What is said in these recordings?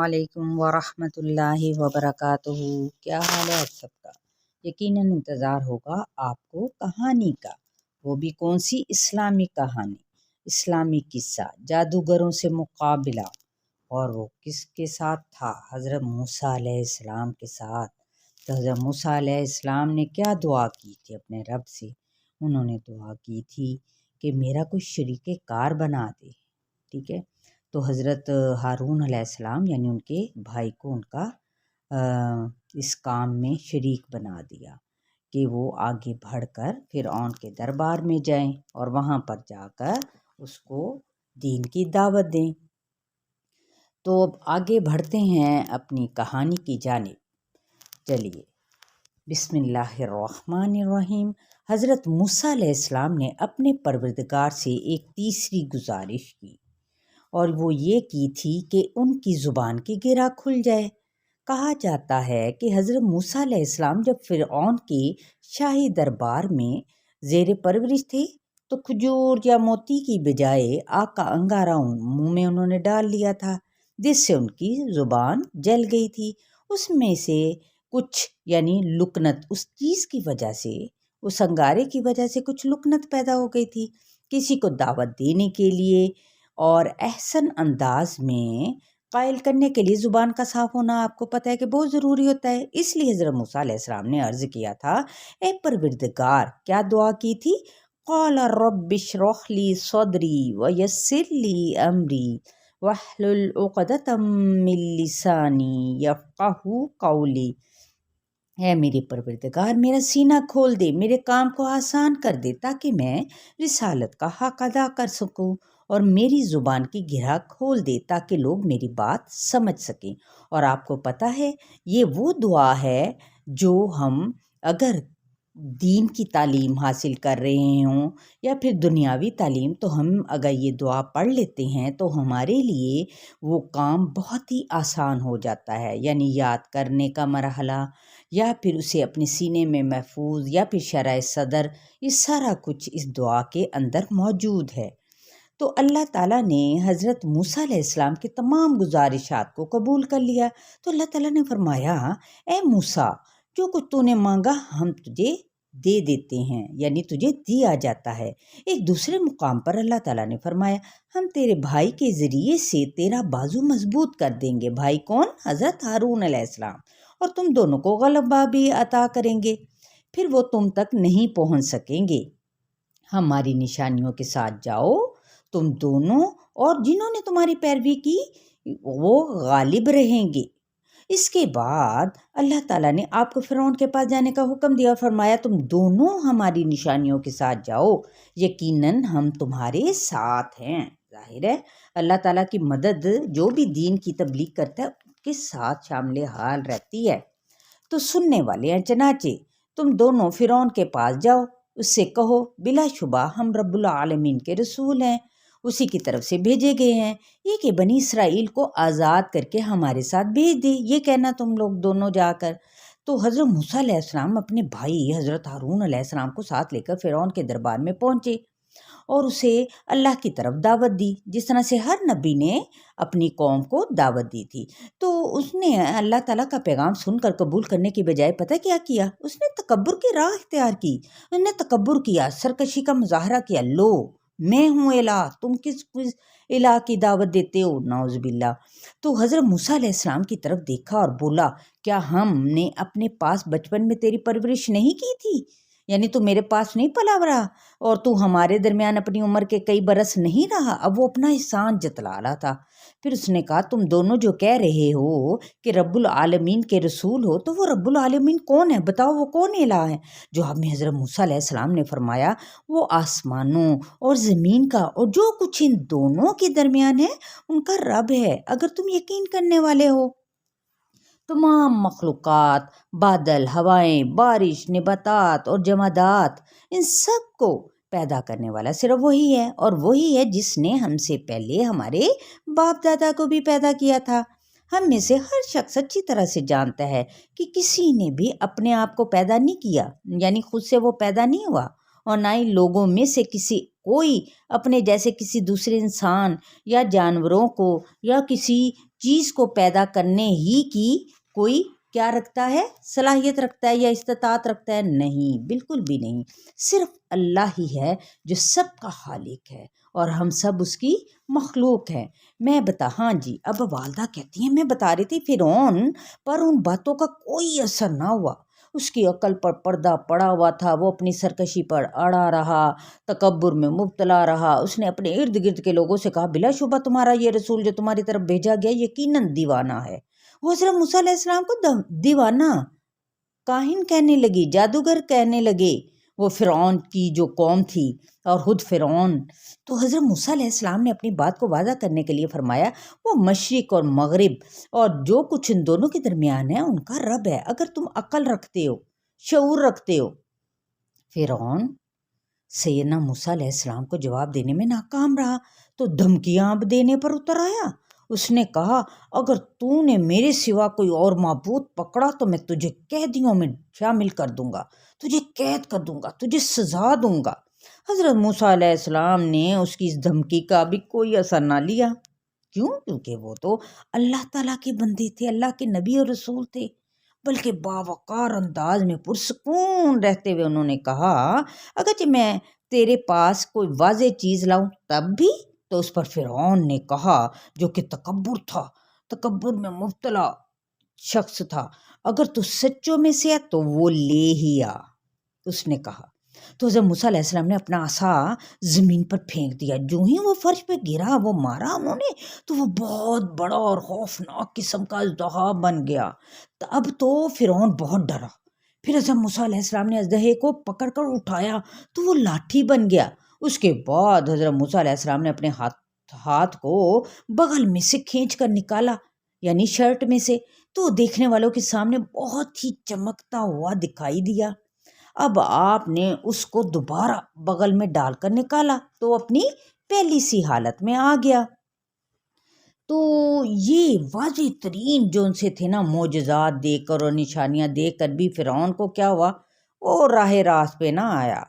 علیکم ورحمۃ اللہ وبرکاتہ۔ کیا حال ہے آپ سب کا؟ یقیناً انتظار ہوگا آپ کو کہانی کا، وہ بھی کون سی؟ اسلامی کہانی، اسلامی قصہ، جادوگروں سے مقابلہ۔ اور وہ کس کے ساتھ تھا؟ حضرت موسیٰ علیہ السلام کے ساتھ۔ تو حضرت موسیٰ علیہ السلام نے کیا دعا کی تھی اپنے رب سے؟ انہوں نے دعا کی تھی کہ میرا کوئی شریک کار بنا دے، ٹھیک ہے؟ تو حضرت ہارون علیہ السلام یعنی ان کے بھائی کو ان کا اس کام میں شریک بنا دیا کہ وہ آگے بڑھ کر فرعون کے دربار میں جائیں اور وہاں پر جا کر اس کو دین کی دعوت دیں۔ تو اب آگے بڑھتے ہیں اپنی کہانی کی جانب۔ چلیے، بسم اللہ الرحمن الرحیم۔ حضرت موسیٰ علیہ السلام نے اپنے پروردگار سے ایک تیسری گزارش کی، اور وہ یہ کی تھی کہ ان کی زبان کی گرہ کھل جائے۔ کہا جاتا ہے کہ حضرت موسیٰ علیہ السلام جب فرعون کے شاہی دربار میں زیر پرورش تھے تو کھجور یا موتی کی بجائے آگ کا انگارہ منہ میں انہوں نے ڈال لیا تھا، جس سے ان کی زبان جل گئی تھی۔ اس میں سے کچھ یعنی لکنت، اس چیز کی وجہ سے، اس انگارے کی وجہ سے کچھ لکنت پیدا ہو گئی تھی۔ کسی کو دعوت دینے کے لیے اور احسن انداز میں قائل کرنے کے لیے زبان کا صاف ہونا آپ کو پتہ ہے کہ بہت ضروری ہوتا ہے۔ اس لیے حضرت موسیٰ علیہ السلام نے عرض کیا تھا، اے پروردگار، کیا دعا کی تھی؟ قال رب اشرح لی صدری ویسر لی امری واحلل عقدۃ من لسانی یفقہوا قولی۔ اے میرے پروردگار، میرا سینہ کھول دے، میرے کام کو آسان کر دے تاکہ میں رسالت کا حق ادا کر سکوں، اور میری زبان کی گرہ کھول دے تاکہ لوگ میری بات سمجھ سکیں۔ اور آپ کو پتہ ہے یہ وہ دعا ہے جو ہم اگر دین کی تعلیم حاصل کر رہے ہوں یا پھر دنیاوی تعلیم، تو ہم اگر یہ دعا پڑھ لیتے ہیں تو ہمارے لیے وہ کام بہت ہی آسان ہو جاتا ہے، یعنی یاد کرنے کا مرحلہ یا پھر اسے اپنے سینے میں محفوظ یا پھر شرح صدر، یہ سارا کچھ اس دعا کے اندر موجود ہے۔ تو اللہ تعالیٰ نے حضرت موسیٰ علیہ السلام کے تمام گزارشات کو قبول کر لیا۔ تو اللہ تعالیٰ نے فرمایا، اے موسیٰ، جو کچھ تو نے مانگا ہم تجھے دے دیتے ہیں، یعنی تجھے دیا جاتا ہے۔ ایک دوسرے مقام پر اللہ تعالیٰ نے فرمایا، ہم تیرے بھائی کے ذریعے سے تیرا بازو مضبوط کر دیں گے۔ بھائی کون؟ حضرت ہارون علیہ السلام۔ اور تم دونوں کو غلبہ بھی عطا کریں گے، پھر وہ تم تک نہیں پہنچ سکیں گے۔ ہماری نشانیوں کے ساتھ جاؤ، تم دونوں اور جنہوں نے تمہاری پیروی کی وہ غالب رہیں گے۔ اس کے بعد اللہ تعالیٰ نے آپ کو فرعون کے پاس جانے کا حکم دیا اور فرمایا، تم دونوں ہماری نشانیوں کے ساتھ جاؤ، یقیناً ہم تمہارے ساتھ ہیں۔ ظاہر ہے اللہ تعالیٰ کی مدد جو بھی دین کی تبلیغ کرتا ہے اس کے ساتھ شامل حال رہتی ہے۔ تو سننے والے ہیں، چنانچہ تم دونوں فرعون کے پاس جاؤ، اس سے کہو، بلا شبہ ہم رب العالمین کے رسول ہیں، اسی کی طرف سے بھیجے گئے ہیں، یہ کہ بنی اسرائیل کو آزاد کر کے ہمارے ساتھ بھیج دے، یہ کہنا تم لوگ دونوں جا کر۔ تو حضرت موسیٰ علیہ السلام اپنے بھائی حضرت ہارون علیہ السلام کو ساتھ لے کر فرعون کے دربار میں پہنچے اور اسے اللہ کی طرف دعوت دی، جس طرح سے ہر نبی نے اپنی قوم کو دعوت دی تھی۔ تو اس نے اللہ تعالیٰ کا پیغام سن کر قبول کرنے کی بجائے پتہ کیا کیا؟ اس نے تکبر کی راہ اختیار کی، اس نے تکبر کیا، سرکشی کا مظاہرہ کیا، لو میں ہوں الہ، تم کس الہ کی دعوت دیتے ہو؟ نعوذ باللہ۔ تو حضرت موسیٰ علیہ السلام کی طرف دیکھا اور بولا، کیا ہم نے اپنے پاس بچپن میں تیری پرورش نہیں کی تھی؟ یعنی تو میرے پاس نہیں پلا بڑھا اور تو ہمارے درمیان اپنی عمر کے کئی برس نہیں رہا؟ اب وہ اپنا احسان جتلا رہا تھا۔ پھر اس نے کہا، تم دونوں جو کہہ رہے ہو کہ رب العالمین کے رسول ہو، تو وہ رب العالمین کون ہے؟ بتاؤ وہ کون الہ ہے؟ جواب میں حضرت موسیٰ علیہ السلام نے فرمایا، وہ آسمانوں اور زمین کا اور جو کچھ ان دونوں کے درمیان ہے ان کا رب ہے، اگر تم یقین کرنے والے ہو۔ تمام مخلوقات، بادل، ہوائیں، بارش، نباتات اور جمادات، ان سب کو پیدا کرنے والا صرف وہی ہے، اور وہی ہے جس نے ہم سے پہلے ہمارے باپ دادا کو بھی پیدا کیا تھا۔ ہم میں سے ہر شخص اچھی طرح سے جانتا ہے کہ کسی نے بھی اپنے آپ کو پیدا نہیں کیا، یعنی خود سے وہ پیدا نہیں ہوا، اور نہ ہی لوگوں میں سے کوئی اپنے جیسے کسی دوسرے انسان یا جانوروں کو یا کسی چیز کو پیدا کرنے ہی کی کوئی کیا رکھتا ہے، صلاحیت رکھتا ہے یا استطاعت رکھتا ہے؟ نہیں، بالکل بھی نہیں۔ صرف اللہ ہی ہے جو سب کا خالق ہے اور ہم سب اس کی مخلوق ہیں۔ ہاں جی، اب والدہ کہتی ہیں میں بتا رہی تھی فرعون پر ان باتوں کا کوئی اثر نہ ہوا، اس کی عقل پر پردہ پڑا ہوا تھا، وہ اپنی سرکشی پر اڑا رہا، تکبر میں مبتلا رہا۔ اس نے اپنے ارد گرد کے لوگوں سے کہا بلا شبہ تمہارا یہ رسول جو تمہاری طرف بھیجا گیا یقیناً دیوانہ ہے۔ وہ حضرت موسیٰ علیہ السلام کو دیوانہ کاہن کہنے لگی، جادوگر کہنے لگے، وہ فرعون کی جو قوم تھی اور خود فرعون۔ تو حضرت موسیٰ علیہ السلام نے اپنی بات کو واضح کرنے کے لیے فرمایا وہ مشرق اور مغرب اور جو کچھ ان دونوں کے درمیان ہے ان کا رب ہے، اگر تم عقل رکھتے ہو، شعور رکھتے ہو۔ فرعون سیدنا موسیٰ علیہ السلام کو جواب دینے میں ناکام رہا تو دھمکیاں دینے پر اتر آیا۔ اس نے کہا اگر تو نے میرے سوا کوئی اور معبود پکڑا تو میں تجھے قیدیوں میں شامل کر دوں گا، تجھے قید کر دوں گا، تجھے سزا دوں گا۔ حضرت موسیٰ علیہ السلام نے اس کی اس دھمکی کا بھی کوئی اثر نہ لیا۔ کیوں؟ کیونکہ وہ تو اللہ تعالیٰ کے بندے تھے، اللہ کے نبی اور رسول تھے، بلکہ باوقار انداز میں پرسکون رہتے ہوئے انہوں نے کہا اگرچہ میں تیرے پاس کوئی واضح چیز لاؤں تب بھی؟ تو اس پر فرعون نے کہا جو کہ تکبر میں مبتلا شخص تھا، اگر تو سچوں میں سے ہے تو وہ لے ہی آ، اس نے کہا۔ تو حضرت موسیٰ علیہ السلام نے اپنا عصا زمین پر پھینک دیا، جو ہی وہ فرش پہ گرا وہ مارا انہوں نے تو وہ بہت بڑا اور خوفناک قسم کا اژدہا بن گیا۔ اب تو فرعون بہت ڈرا، پھر حضرت موسیٰ علیہ السلام نے اژدہے کو پکڑ کر اٹھایا تو وہ لاٹھی بن گیا۔ اس کے بعد حضرت موسیٰ علیہ السلام نے اپنے ہاتھ کو بغل میں سے کھینچ کر نکالا، یعنی شرٹ میں سے، تو دیکھنے والوں کے سامنے بہت ہی چمکتا ہوا دکھائی دیا۔ اب آپ نے اس کو دوبارہ بغل میں ڈال کر نکالا تو اپنی پہلی سی حالت میں آ گیا۔ تو یہ واضح ترین جو ان سے تھے نا معجزات دیکھ کر اور نشانیاں دیکھ کر بھی فرعون کو کیا ہوا، وہ راہ راست پہ نہ آیا،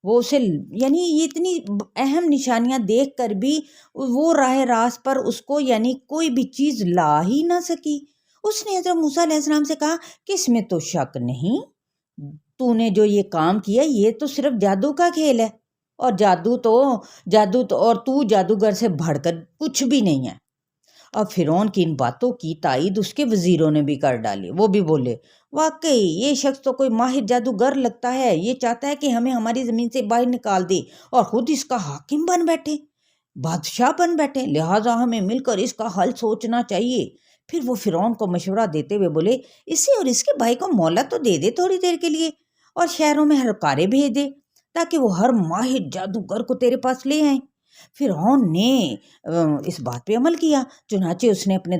وہ اسے یعنی یہ اتنی اہم نشانیاں دیکھ کر بھی وہ راہ راست پر اس کو یعنی کوئی بھی چیز لا ہی نہ سکی۔ اس نے حضرت موسیٰ علیہ السلام سے کہا کہ اس میں تو شک نہیں، تو نے جو یہ کام کیا یہ تو صرف جادو کا کھیل ہے، اور جادو تو اور تو جادوگر سے بڑھ کر کچھ بھی نہیں ہے۔ اب فرعون کی ان باتوں کی تائید اس کے وزیروں نے بھی کر ڈالی، وہ بھی بولے واقعی یہ شخص تو کوئی ماہر جادوگر لگتا ہے، یہ چاہتا ہے کہ ہمیں ہماری زمین سے باہر نکال دے اور خود اس کا حاکم بن بیٹھے، بادشاہ بن بیٹھے، لہٰذا ہمیں مل کر اس کا حل سوچنا چاہیے۔ پھر وہ فرعون کو مشورہ دیتے ہوئے بولے اسے اور اس کے بھائی کو مہلت تو دے دے تھوڑی دیر کے لیے، اور شہروں میں ہرکارے بھیج دے تاکہ وہ ہر ماہر جادوگر کو تیرے پاس لے آئیں۔ فرعون نے اس بات پہ عمل کیا، چنانچہ اس نے اپنے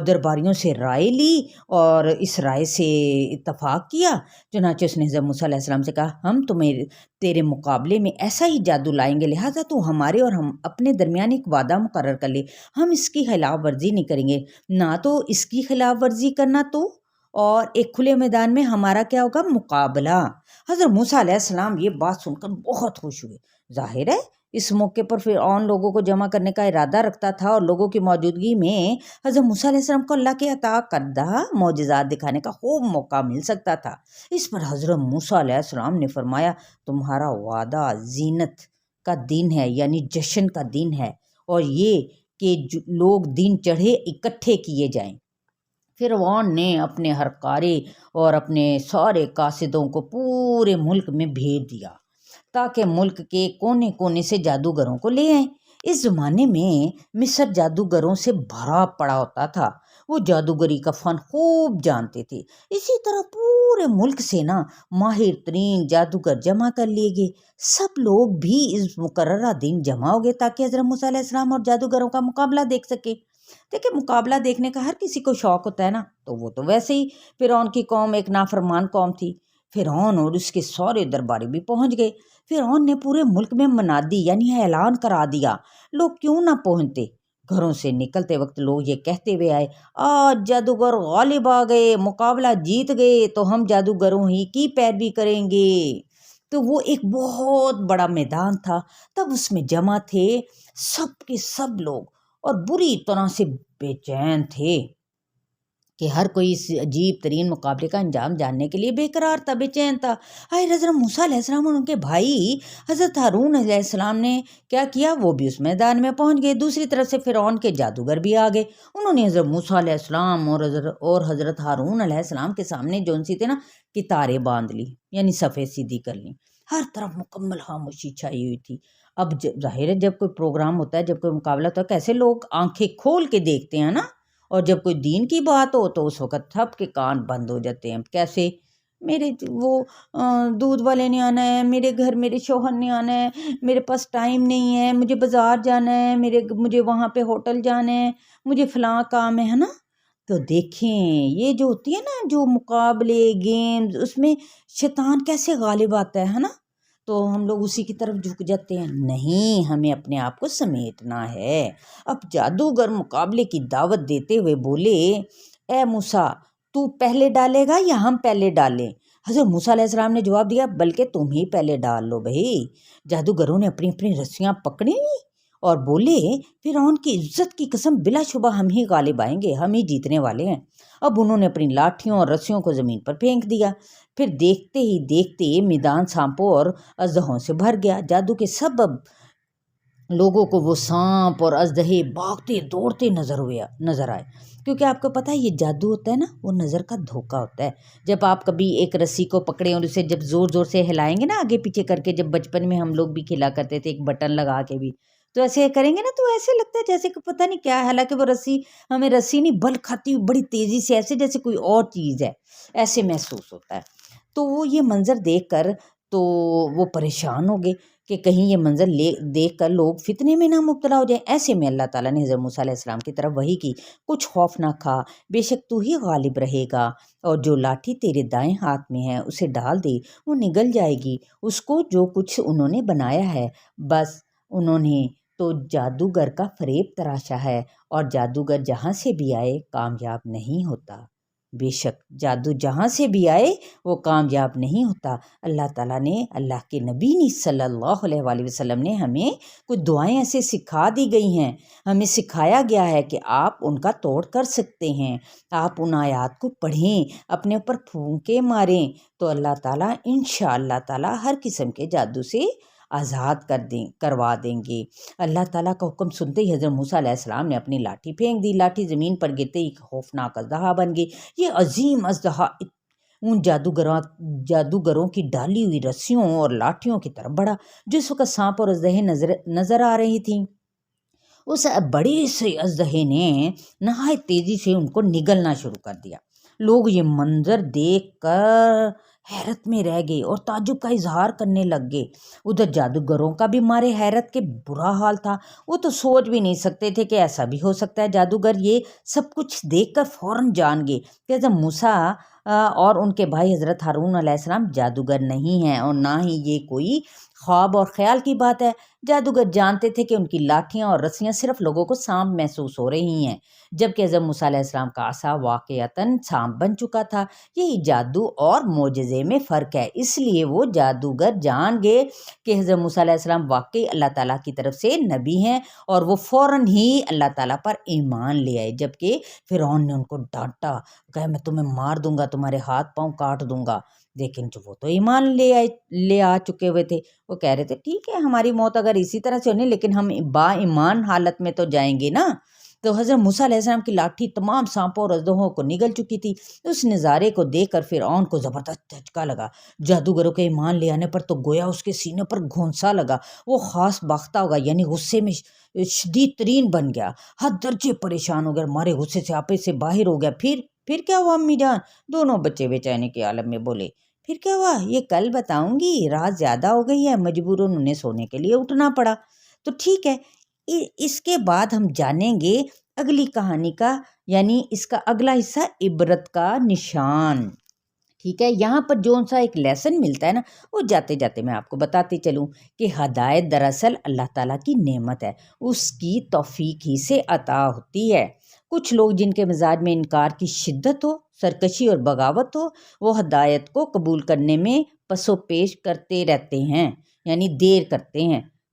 درباریوں سے رائے لی اور اس رائے سے اتفاق کیا۔ چنانچہ اس نے حضرت موسیٰ علیہ السلام سے کہا ہم تیرے مقابلے میں ایسا ہی جادو لائیں گے، لہٰذا تو ہمارے اور ہم اپنے درمیان ایک وعدہ مقرر کر لے، ہم اس کی خلاف ورزی نہیں کریں گے، نہ تو اس کی خلاف ورزی کرنا تو، اور ایک کھلے میدان میں ہمارا کیا ہوگا، مقابلہ۔ حضرت موسیٰ علیہ السلام یہ بات سن کر بہت خوش ہوئے۔ ظاہر ہے اس موقع پر فرعون لوگوں کو جمع کرنے کا ارادہ رکھتا تھا اور لوگوں کی موجودگی میں حضرت موسیٰ علیہ السلام کو اللہ کے عطا کردہ معجزات دکھانے کا خوب موقع مل سکتا تھا۔ اس پر حضرت موسیٰ علیہ السلام نے فرمایا تمہارا وعدہ زینت کا دن ہے، یعنی جشن کا دن ہے، اور یہ کہ لوگ دن چڑھے اکٹھے کیے جائیں۔ فرعون نے اپنے ہرکارے اور اپنے سارے قاصدوں کو پورے ملک میں بھیج دیا تاکہ ملک کے کونے کونے سے جادوگروں کو لے آئیں۔ اس زمانے میں مصر جادوگروں سے بھرا پڑا ہوتا تھا، وہ جادوگری کا فن خوب جانتے تھے۔ اسی طرح پورے ملک سے ماہر ترین جادوگر جمع کر لیے گئے، سب لوگ بھی اس مقررہ دن جمع ہو گئے تاکہ حضرت موسیٰ علیہ السلام اور جادوگروں کا مقابلہ دیکھ سکے۔ دیکھیں مقابلہ دیکھنے کا ہر کسی کو شوق ہوتا ہے نا، تو وہ تو ویسے ہی فرعون کی قوم ایک نافرمان قوم تھی۔ فرعون اور اس کے سارے درباری بھی پہنچ گئے۔ فرعون نے پورے ملک میں منادی یعنی اعلان کرا دیا، لوگ کیوں نہ پہنچتے۔ گھروں سے نکلتے وقت لوگ یہ کہتے ہوئے آئے آج جادوگر غالب آ گئے، مقابلہ جیت گئے تو ہم جادوگروں ہی کی پیروی کریں گے۔ تو وہ ایک بہت بڑا میدان تھا، تب اس میں جمع تھے سب کے سب لوگ، اور بری طرح سے بے چین تھے کہ ہر کوئی اس عجیب ترین مقابلے کا انجام جاننے کے لیے بے قرار تھا، بے چین تھا۔ حضرت موسیٰ علیہ السلام اور ان کے بھائی حضرت ہارون علیہ السلام نے کیا کیا، وہ بھی اس میدان میں پہنچ گئے۔ دوسری طرف سے فرعون کے جادوگر بھی آ گئے، انہوں نے حضرت موسیٰ علیہ السلام اور حضرت ہارون علیہ السلام کے سامنے جو سی تھے نا کتاریں باندھ لی، یعنی صفیں سیدھی کر لی۔ ہر طرف مکمل خاموشی چھائی ہوئی تھی۔ اب ظاہر ہے جب کوئی پروگرام ہوتا ہے، جب کوئی مقابلہ ہوتا ہے، کیسے لوگ آنکھیں کھول کے دیکھتے ہیں نا، اور جب کوئی دین کی بات ہو تو اس وقت سب کے کان بند ہو جاتے ہیں۔ کیسے؟ میرے وہ دودھ والے نے آنا ہے، میرے گھر میرے شوہر نے آنا ہے، میرے پاس ٹائم نہیں ہے، مجھے بازار جانا ہے، مجھے وہاں پہ ہوٹل جانا ہے، مجھے فلاں کام ہے نا۔ تو دیکھیں یہ جو ہوتی ہے نا جو مقابلے گیمز، اس میں شیطان کیسے غالب آتا ہے نا، تو ہم لوگ اسی کی طرف جھک جاتے ہیں۔ نہیں، ہمیں اپنے آپ کو سمیٹنا ہے۔ اب جادوگر مقابلے کی دعوت دیتے ہوئے بولے، اے موسیٰ تو پہلے ڈالے گا یا ہم پہلے ڈالیں؟ حضرت موسیٰ علیہ السلام نے جواب دیا، بلکہ تم ہی پہلے ڈال لو بھائی۔ جادوگروں نے اپنی اپنی رسیاں پکڑی اور بولے، فرعون کی عزت کی قسم، بلا شبہ ہم ہی غالب آئیں گے، ہم ہی جیتنے والے ہیں۔ اب انہوں نے اپنی لاٹھیوں اور رسیوں کو زمین پر پھینک دیا۔ پھر دیکھتے ہی دیکھتے میدان سانپوں اور اژدہوں سے بھر گیا۔ جادو کے سبب لوگوں کو وہ سانپ اور اژدہے بھاگتے دوڑتے نظر آئے، کیونکہ آپ کو پتہ ہے یہ جادو ہوتا ہے نا، وہ نظر کا دھوکہ ہوتا ہے۔ جب آپ کبھی ایک رسی کو پکڑیں اور اسے جب زور زور سے ہلائیں گے نا آگے پیچھے کر کے، جب بچپن میں ہم لوگ بھی کھیلا کرتے تھے ایک بٹن لگا کے بھی، تو ایسے کریں گے نا تو ایسے لگتا ہے جیسے کہ پتہ نہیں کیا ہے، حالانکہ وہ رسی ہمیں رسی نہیں بل کھاتی ہوئی بڑی تیزی سے، ایسے جیسے کوئی اور چیز ہے، ایسے محسوس ہوتا ہے۔ تو وہ یہ منظر دیکھ کر تو وہ پریشان ہو گئے کہ کہیں یہ منظر دیکھ کر لوگ فتنے میں نہ مبتلا ہو جائیں۔ ایسے میں اللہ تعالیٰ نے حضرت موسیٰ علیہ السلام کی طرف وحی کی، کچھ خوف نہ کھا، بے شک تو ہی غالب رہے گا، اور جو لاٹھی تیرے دائیں ہاتھ میں ہے اسے ڈال دے، وہ نگل جائے گی، اس کو جو کچھ انہوں نے بنایا ہے بس انہوں نے تو جادوگر کا فریب تراشا ہے، اور جادوگر جہاں سے بھی آئے کامیاب نہیں ہوتا۔ بے شک جادو جہاں سے بھی آئے وہ کامیاب نہیں ہوتا۔ اللہ تعالیٰ نے، اللہ کے نبی نے صلی اللہ علیہ وآلہ وسلم نے ہمیں کچھ دعائیں ایسے سکھا دی گئی ہیں، ہمیں سکھایا گیا ہے کہ آپ ان کا توڑ کر سکتے ہیں۔ آپ ان آیات کو پڑھیں، اپنے اوپر پھونکے ماریں، تو اللہ تعالیٰ انشاءاللہ تعالیٰ ہر قسم کے جادو سے آزاد کروا دیں گے۔ اللہ تعالیٰ کا حکم سنتے ہی حضرت موسیٰ علیہ السلام نے اپنی لاٹھی پھینک دی، لاٹھی زمین پر گرتے ہی خوفناک اژدہا بن گئی۔ یہ عظیم اژدہا ان جادوگروں کی ڈالی ہوئی رسیوں اور لاٹھیوں کی طرف بڑھا، جس وقت سانپ اور اژدہے نظر آ رہی تھیں۔ اس بڑے سے اژدہے نے نہایت تیزی سے ان کو نگلنا شروع کر دیا۔ لوگ یہ منظر دیکھ کر حیرت میں رہ گئے اور تعجب کا اظہار کرنے لگ گئے۔ ادھر جادوگروں کا بھی مارے حیرت کے برا حال تھا، وہ تو سوچ بھی نہیں سکتے تھے کہ ایسا بھی ہو سکتا ہے۔ جادوگر یہ سب کچھ دیکھ کر فوراً جان گئے کہ حضرت موسیٰ اور ان کے بھائی حضرت ہارون علیہ السلام جادوگر نہیں ہیں، اور نہ ہی یہ کوئی خواب اور خیال کی بات ہے۔ جادوگر جانتے تھے کہ ان کی لاٹھیاں اور رسیاں صرف لوگوں کو سانپ محسوس ہو رہی ہیں، جبکہ حضرت موسیٰ علیہ السلام کا عصا واقعتاً سانپ بن چکا تھا۔ یہی جادو اور معجزے میں فرق ہے، اس لیے وہ جادوگر جان گئے کہ حضرت موسیٰ علیہ السلام واقعی اللہ تعالیٰ کی طرف سے نبی ہیں، اور وہ فوراً ہی اللہ تعالیٰ پر ایمان لے آئے۔ جبکہ فرعون نے ان کو ڈانٹا، کہا میں تمہیں مار دوں گا، تمہارے ہاتھ پاؤں کاٹ دوں گا، لیکن جو وہ تو ایمان لے آ چکے ہوئے تھے، وہ کہہ رہے تھے ٹھیک ہے ہماری موت اگر اسی طرح سے ہونی، لیکن ہم با ایمان حالت میں تو جائیں گے نا۔ تو حضرت موسیٰ علیہ السلام کی لاٹھی تمام سانپوں اور اژدہوں کو نگل چکی تھی۔ اس نظارے کو دیکھ کر فرعون کو زبردست جھٹکا لگا۔ جادوگروں کے ایمان لے آنے پر تو گویا اس کے سینے پر گھونسا لگا، وہ خاص باختہ ہوگا، یعنی غصے میں شدید ترین بن گیا، حد درجے پریشان ہو گیا، ہمارے غصے سے آپے سے باہر ہو گیا۔ پھر کیا ہوا امی جان؟ دونوں بچے بے چینی کے عالم میں بولے، پھر کیا ہوا یہ کل بتاؤں گی، رات زیادہ ہو گئی ہے، مجبوراً انہیں سونے کے لیے اٹھنا پڑا۔ تو ٹھیک ہے، اس کے بعد ہم جانیں گے اگلی کہانی کا، یعنی اس کا اگلا حصہ عبرت کا نشان۔ ٹھیک ہے، یہاں پر جو سا ایک لیسن ملتا ہے نا، وہ جاتے جاتے میں آپ کو بتاتے چلوں کہ ہدایت دراصل اللہ تعالیٰ کی نعمت ہے، اس کی توفیق ہی سے عطا ہوتی ہے۔ کچھ لوگ جن کے مزاج میں انکار کی شدت ہو، سرکشی اور بغاوت ہو، وہ ہدایت کو قبول کرنے میں پس و پیش کرتے رہتے ہیں، یعنی دیر کرتے ہیں۔